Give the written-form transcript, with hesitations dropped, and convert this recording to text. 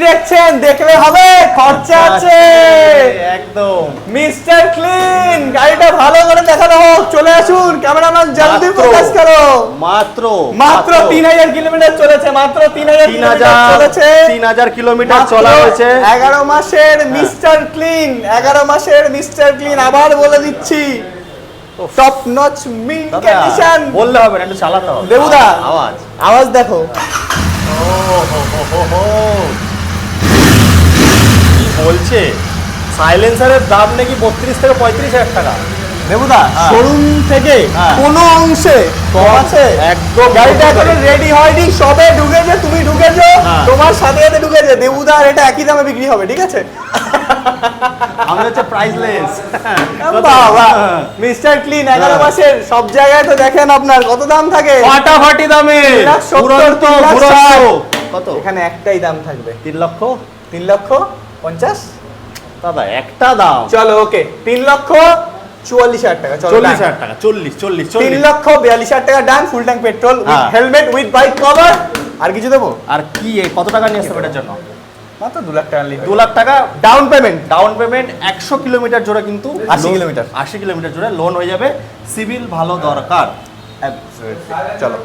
দেখছেন, দেখলে হবে, খরচা আছে একদম। Mister clean. গাড়িটা ভালো করে দেখানো হোক, চলে আসুন ক্যামেরাম্যান, জলদি ফোকাস করো। মাত্র 3000 কিলোমিটার চলেছে, মাত্র 3000 কিলোমিটার চলেছে, 3000 কিলোমিটার চলা হয়েছে। 11 মাসের মিস্টার ক্লিন, 11 মাসের মিস্টার ক্লিন, আবার বলে দিচ্ছি, টপ নচ মিন কন্ডিশন। বললে হবে না, একটু চালাতে হবে। দেবুদা আওয়াজ দেখো, কি বলছে, সাইলেন্সারের দাম নাকি 32 থেকে 35,000 টাকা। দেবুদা শোরুম থেকে কোন অংশে কম আছে? একদম। গাড়িটা এখনো রেডি হয়নি, সবে ঢুকেছে, তুমি ঢুকেছো, তোমার সাথে সাথে ঢুকেছে। দেবুদা আর এটা একই দামে বিক্রি হবে, ঠিক আছে? আমি হচ্ছে প্রাইসলেস। বাবা মিস্টার ক্লিন 11 মাসের, সব জায়গায় তো দেখেন আপনার কত দাম থাকে, ফাটাফাটি দামে। 3,70,000 কত? এখানে একটাই দাম থাকবে, 3,50,000 দাদা একটা দাম। চলো ওকে, 3,44,000 টাকা। চলো 40,000 টাকা, 40 3,42,000 টাকা done. Full tank petrol, with helmet, with bike cover. আর কিছু দেবো? আর কি, কত টাকা নিয়ে আসতে এটার জন্য? মাত্র 2 লাখ টাকা, 2 লাখ টাকা ডাউন পেমেন্ট। 100 কিলোমিটার জোরে কিন্তু 80 কিলোমিটার জোরে লোন হয়ে যাবে। সিভিল ভালো দরকার। চলো।